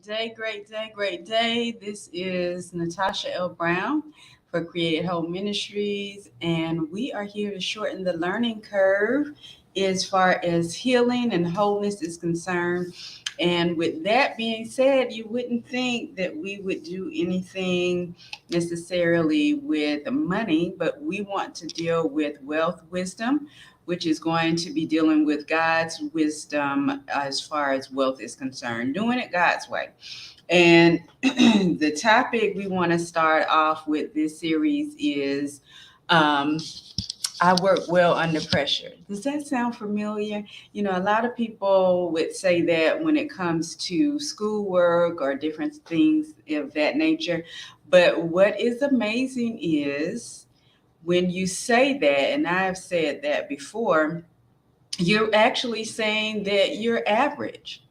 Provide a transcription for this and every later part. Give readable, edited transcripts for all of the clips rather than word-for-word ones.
day, great day, great day. This is Natasha L. Brown for Created Whole Ministries, and we are here to shorten the learning curve as far as healing and wholeness is concerned. And with that being said, you wouldn't think that we would do anything necessarily with money, but we want to deal with wealth wisdom, which is going to be dealing with God's wisdom as far as wealth is concerned, doing it God's way. And the topic we want to start off with this series is um, I work well under pressure. Does that sound familiar? You know, a lot of people would say that when it comes to schoolwork or different things of that nature. But what is amazing is when you say that, and I've said that before, you're actually saying that you're average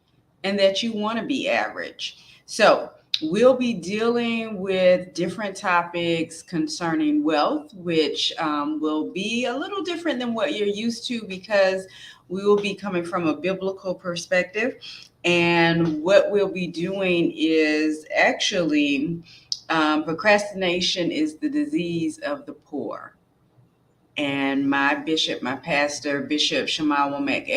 and that you want to be average. So, we'll be dealing with different topics concerning wealth, which will be a little different than what you're used to because we will be coming from a biblical perspective. And what we'll be doing is actually procrastination is the disease of the poor. And my bishop, my pastor, Bishop Shammai Womack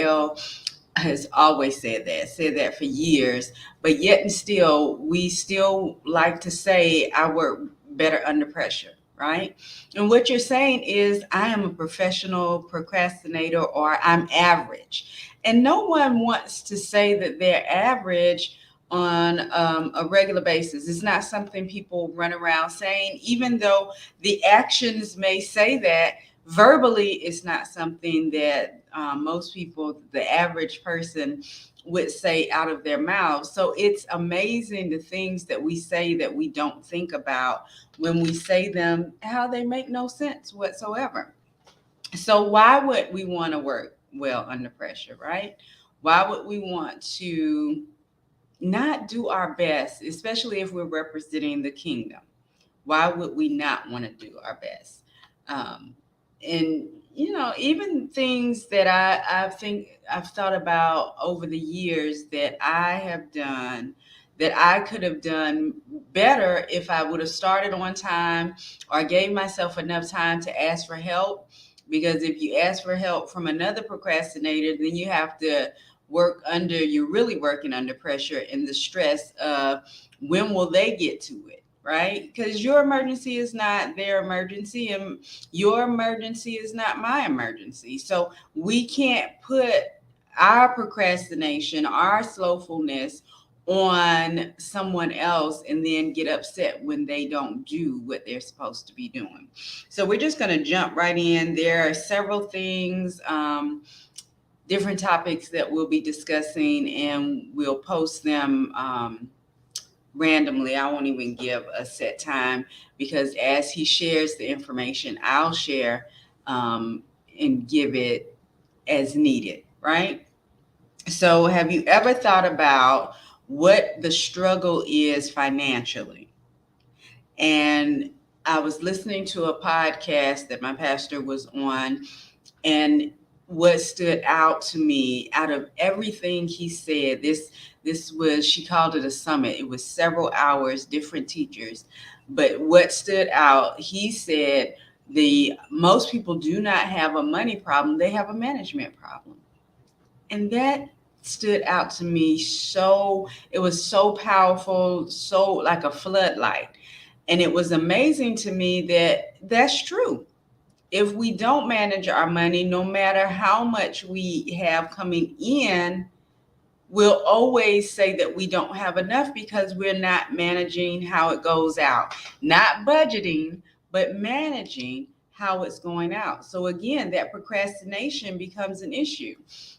has always said that for years. But yet and still, we still like to say I work better under pressure, right? And what you're saying is I am a professional procrastinator or I'm average. And no one wants to say that they're average on a regular basis. It's not something people run around saying, even though the actions may say that. Verbally, it's not something that most people, the average person, would say out of their mouths. So it's amazing the things that we say that we don't think about when we say them, how they make no sense whatsoever. So why would we want to work well under pressure, right? Why would we want to not do our best, especially if we're representing the kingdom? Why would we not want to do our best? Um, and even things that I think I've thought about over the years that I have done that I could have done better if I would have started on time or gave myself enough time to ask for help. Because if you ask for help from another procrastinator, then you have to you're really working under pressure and the stress of when will they get to it, right? Because your emergency is not their emergency, and your emergency is not my emergency. So we can't put our procrastination, our slowfulness on someone else and then get upset when they don't do what they're supposed to be doing. So we're just going to jump right in. There are several things, different topics that we'll be discussing, and we'll post them randomly. I won't even give a set time because as he shares the information, I'll share and give it as needed, right? So, have you ever thought about what the struggle is financially? And I was listening to a podcast that my pastor was on, and what stood out to me out of everything he said, this was, she called it a summit. It was several hours, different teachers. But what stood out, he said the most people do not have a money problem, they have a management problem. And that stood out to me, so it was so powerful, so like a floodlight. And it was amazing to me that that's true. If we don't manage our money, no matter how much we have coming in, we'll always say that we don't have enough because we're not managing how it goes out. Not budgeting, but managing how it's going out. So again, that procrastination becomes an issue.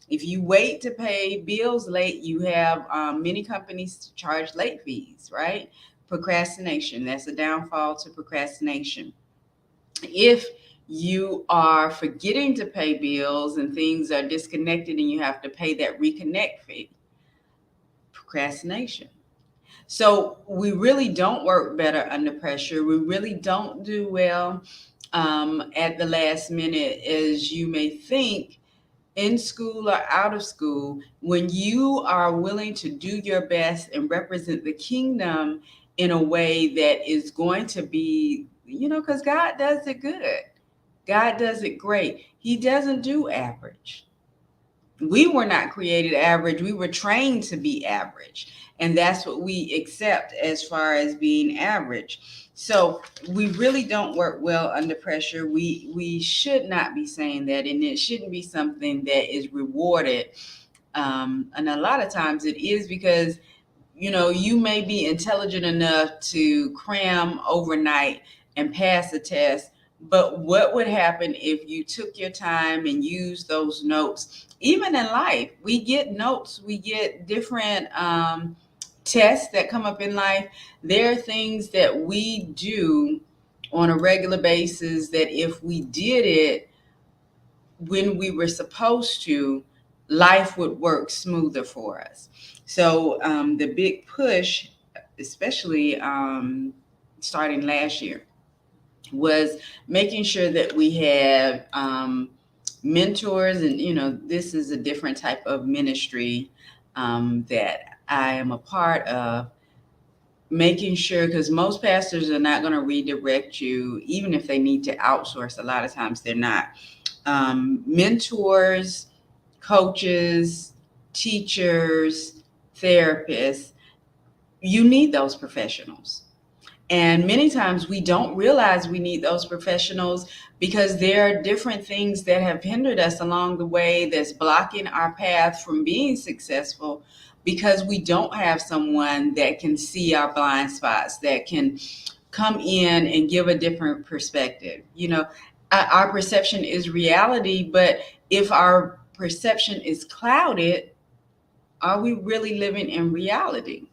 If you wait to pay bills late, you have many companies charge late fees, right? Procrastination, that's a downfall to procrastination. If you are forgetting to pay bills and things are disconnected and you have to pay that reconnect fee, procrastination. So we really don't work better under pressure. We really don't do well at the last minute as you may think. in school or out of school, when you are willing to do your best and represent the kingdom in a way that is going to be, because God does it good. God does it great. He doesn't do average. We were not created average. We were trained to be average. And that's what we accept as far as being average. So we really don't work well under pressure. We should not be saying that, and it shouldn't be something that is rewarded. And a lot of times it is, because you may be intelligent enough to cram overnight and pass a test, but what would happen if you took your time and used those notes? Even in life, we get notes, we get different tests that come up in life. There are things that we do on a regular basis that if we did it when we were supposed to, life would work smoother for us. So the big push, especially starting last year, was making sure that we have mentors. And, this is a different type of ministry that I am a part of. Making sure, because most pastors are not going to redirect you, even if they need to outsource. A lot of times they're not. Mentors, coaches, teachers, therapists, you need those professionals. And many times we don't realize we need those professionals because there are different things that have hindered us along the way that's blocking our path from being successful, because we don't have someone that can see our blind spots, that can come in and give a different perspective. Our perception is reality, but if our perception is clouded, are we really living in reality?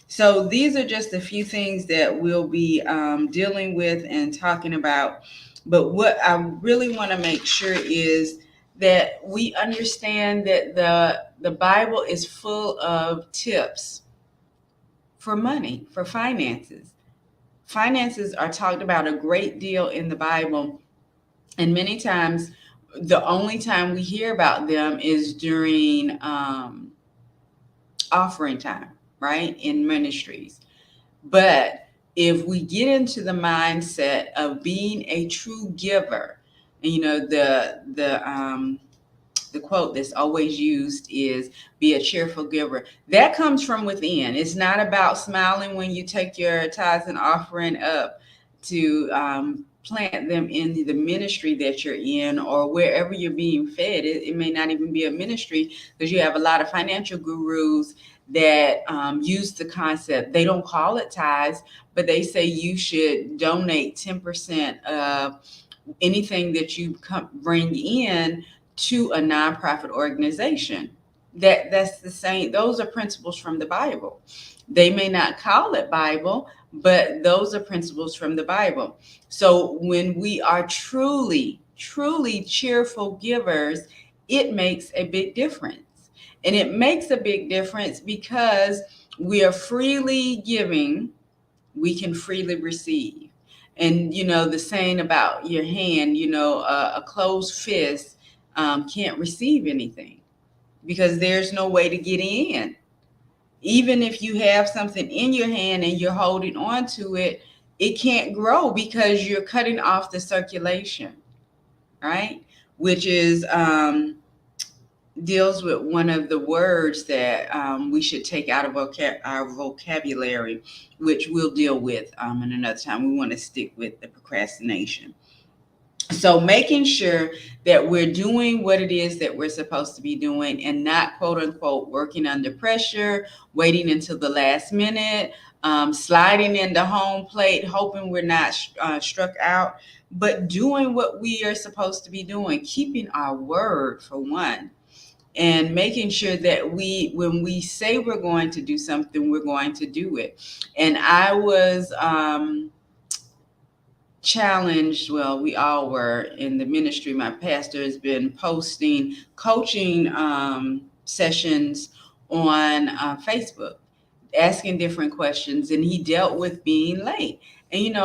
So these are just a few things that we'll be dealing with and talking about. But what I really want to make sure is that we understand that the Bible is full of tips for money, for finances. Finances are talked about a great deal in the Bible. And many times, the only time we hear about them is during offering time, right? In ministries. But if we get into the mindset of being a true giver, and the quote that's always used is be a cheerful giver. That comes from within. It's not about smiling when you take your tithes and offering up to plant them in the ministry that you're in, or wherever you're being fed. It may not even be a ministry, because you have a lot of financial gurus that use the concept. They don't call it tithes, but they say you should donate 10% of anything that you bring in to a nonprofit organization. That's the same. Those are principles from the Bible. They may not call it Bible, but those are principles from the Bible. So when we are truly, truly cheerful givers, it makes a big difference. And it makes a big difference because we are freely giving, we can freely receive. And, the saying about your hand, a closed fist can't receive anything, because there's no way to get in. Even if you have something in your hand and you're holding on to it, it can't grow because you're cutting off the circulation, right? Which is deals with one of the words that we should take out of our vocabulary, which we'll deal with in another time. We want to stick with the procrastination. So making sure that we're doing what it is that we're supposed to be doing, and not, quote unquote, working under pressure, waiting until the last minute, sliding into home plate, hoping we're not struck out, but doing what we are supposed to be doing, keeping our word for one, and making sure that when we say we're going to do something, we're going to do it. And I was challenged, well, we all were in the ministry. My pastor has been posting coaching sessions on Facebook, asking different questions, and he dealt with being late. And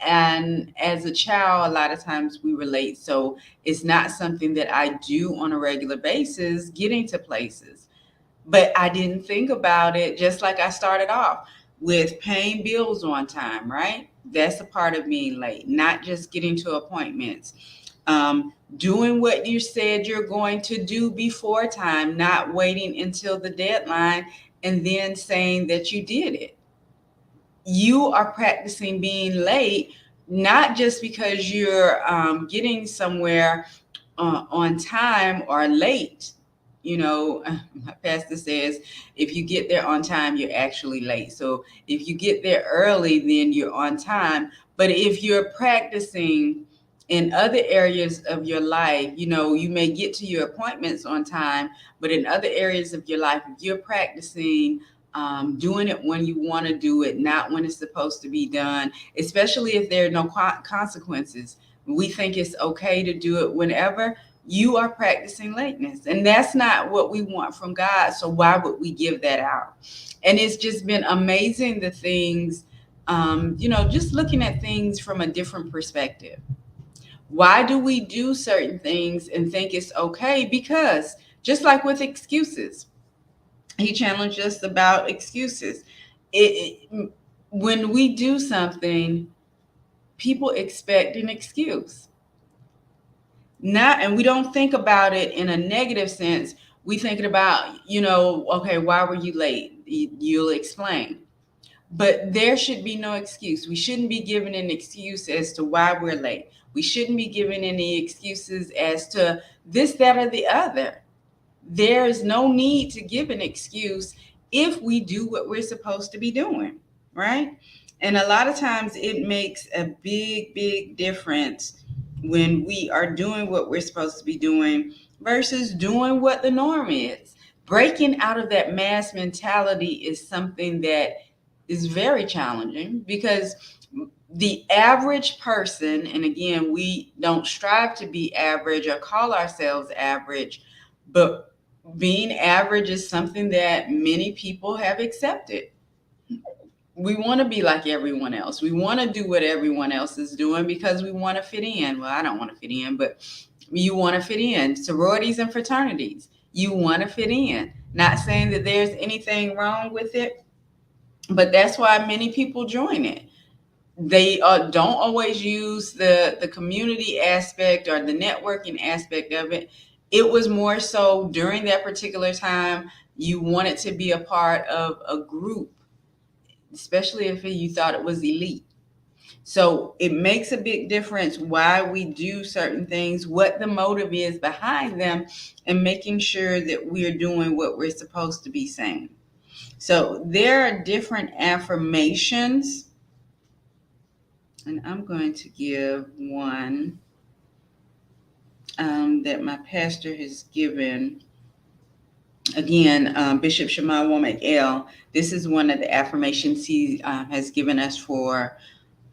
and as a child, a lot of times we relate. So it's not something that I do on a regular basis, getting to places. But I didn't think about it, just like I started off with paying bills on time, right? That's a part of being late, not just getting to appointments. Doing what you said you're going to do before time, not waiting until the deadline and then saying that you did it. You are practicing being late, not just because you're getting somewhere on time or late. My pastor says if you get there on time, you're actually late. So if you get there early, then you're on time. But if you're practicing in other areas of your life, you may get to your appointments on time, but in other areas of your life, if you're practicing doing it when you want to do it, not when it's supposed to be done, especially if there are no consequences. We think it's okay to do it whenever. You are practicing lateness, and that's not what we want from God. So why would we give that out? And it's just been amazing, the things, just looking at things from a different perspective. Why do we do certain things and think it's okay? Because just like with excuses, he challenged us about excuses. When we do something, people expect an excuse. Not, and we don't think about it in a negative sense. We thinking about, okay, why were you late? You'll explain. But there should be no excuse. We shouldn't be given an excuse as to why we're late. We shouldn't be given any excuses as to this, that, or the other. There is no need to give an excuse if we do what we're supposed to be doing, right? And a lot of times it makes a big, big difference when we are doing what we're supposed to be doing versus doing what the norm is. Breaking out of that mass mentality is something that is very challenging, because the average person, and again, we don't strive to be average or call ourselves average, but being average is something that many people have accepted. We want to be like everyone else. We want to do what everyone else is doing because we want to fit in. Well, I don't want to fit in, but you want to fit in. Sororities and fraternities, you want to fit in. Not saying that there's anything wrong with it, but that's why many people join it. They don't always use the community aspect or the networking aspect of it. It was more so during that particular time, you wanted to be a part of a group, especially if you thought it was elite. So it makes a big difference why we do certain things, what the motive is behind them, and making sure that we're doing what we're supposed to be saying. So there are different affirmations, and I'm going to give one that my pastor has given. Again, Bishop Shema Womack El. This is one of the affirmations he has given us for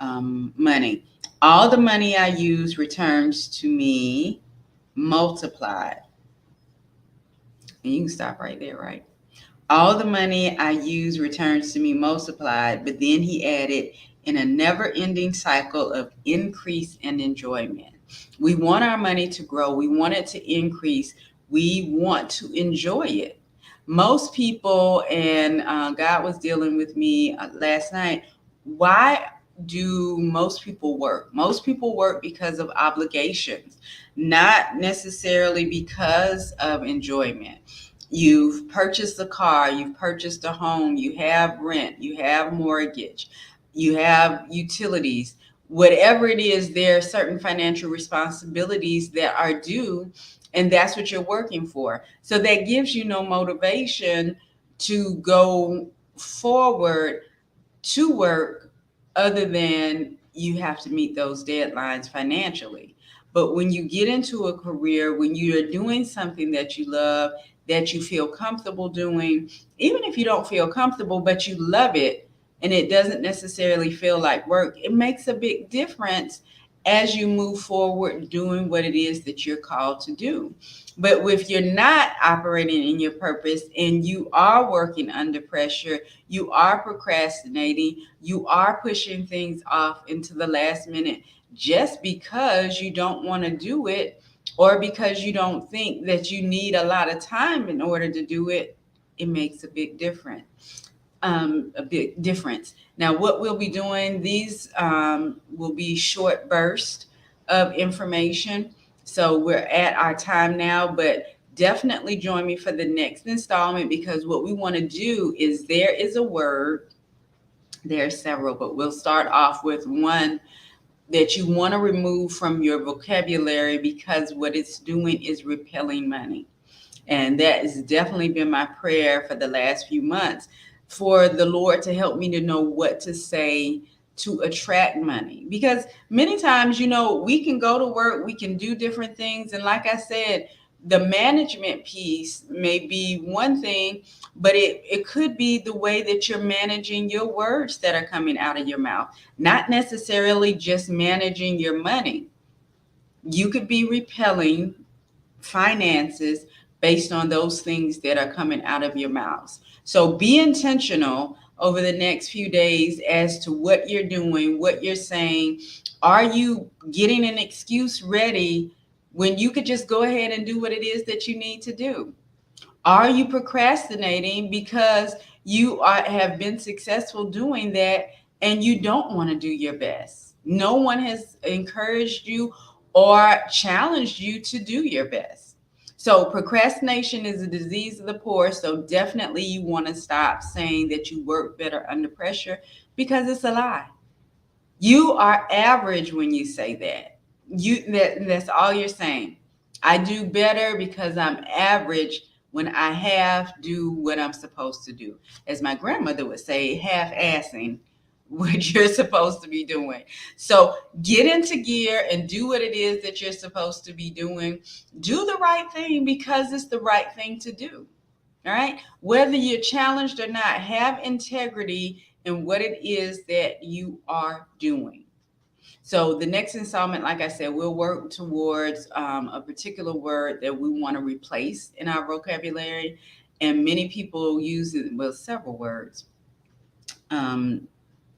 money. All the money I use returns to me multiplied. And you can stop right there, right? All the money I use returns to me multiplied, but then he added, in a never-ending cycle of increase and enjoyment. We want our money to grow. We want it to increase. We want to enjoy it. Most people, and God was dealing with me last night, why do most people work? Most people work because of obligations, not necessarily because of enjoyment. You've purchased a car, you've purchased a home, you have rent, you have mortgage, you have utilities. Whatever it is, there are certain financial responsibilities that are due, and that's what you're working for. So that gives you no motivation to go forward to work, other than you have to meet those deadlines financially. But when you get into a career, when you're doing something that you love, that you feel comfortable doing, even if you don't feel comfortable, but you love it and it doesn't necessarily feel like work, it makes a big difference. as you move forward doing what it is that you're called to do. But if you're not operating in your purpose and you are working under pressure, you are procrastinating, you are pushing things off into the last minute just because you don't want to do it, or because you don't think that you need a lot of time in order to do it, it makes a big difference. Now, what we'll be doing, these will be short bursts of information. So we're at our time now, but definitely join me for the next installment, because what we want to do is, there is a word, there are several, but we'll start off with one that you want to remove from your vocabulary, because what it's doing is repelling money. And that has definitely been my prayer for the last few months, for the Lord to help me to know what to say to attract money. Because many times, we can go to work, we can do different things. And like I said, the management piece may be one thing, but it could be the way that you're managing your words that are coming out of your mouth, not necessarily just managing your money. You could be repelling finances based on those things that are coming out of your mouths. So be intentional over the next few days as to what you're doing, what you're saying. Are you getting an excuse ready when you could just go ahead and do what it is that you need to do? Are you procrastinating because have been successful doing that and you don't want to do your best? No one has encouraged you or challenged you to do your best. So procrastination is a disease of the poor. So definitely you want to stop saying that you work better under pressure, because it's a lie. You are average when you say that. That's all you're saying. I do better because I'm average when I do what I'm supposed to do. As my grandmother would say, half-assing what you're supposed to be doing. So get into gear and do what it is that you're supposed to be doing. Do the right thing because it's the right thing to do. All right. Whether you're challenged or not, have integrity in what it is that you are doing. So the next installment, like I said, we'll work towards a particular word that we want to replace in our vocabulary. And many people use it, well, several words.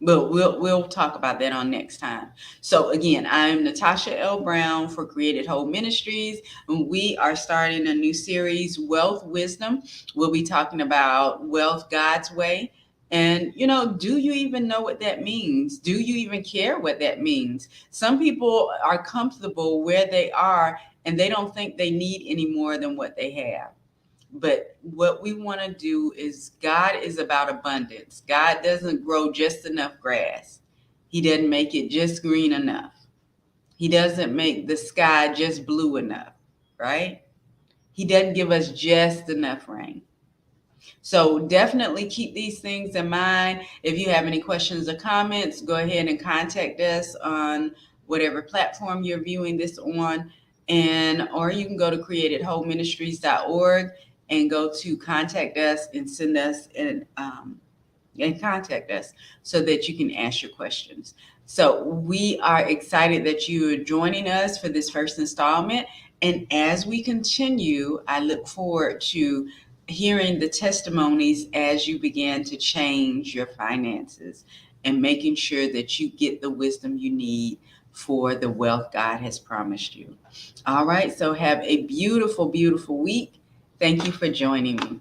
But we'll talk about that on next time. So again, I'm Natasha L. Brown for Created Whole Ministries, and we are starting a new series, Wealth Wisdom. We'll be talking about wealth God's way. And, do you even know what that means? Do you even care what that means? Some people are comfortable where they are, and they don't think they need any more than what they have. But what we want to do is, God is about abundance. God doesn't grow just enough grass. He doesn't make it just green enough. He doesn't make the sky just blue enough, right? He doesn't give us just enough rain. So definitely keep these things in mind. If you have any questions or comments, go ahead and contact us on whatever platform you're viewing this on. Or you can go to createdwholeministries.org and go to contact us and send us and contact us so that you can ask your questions. So we are excited that you are joining us for this first installment. And as we continue, I look forward to hearing the testimonies as you begin to change your finances and making sure that you get the wisdom you need for the wealth God has promised you. All right. So have a beautiful, beautiful week. Thank you for joining me.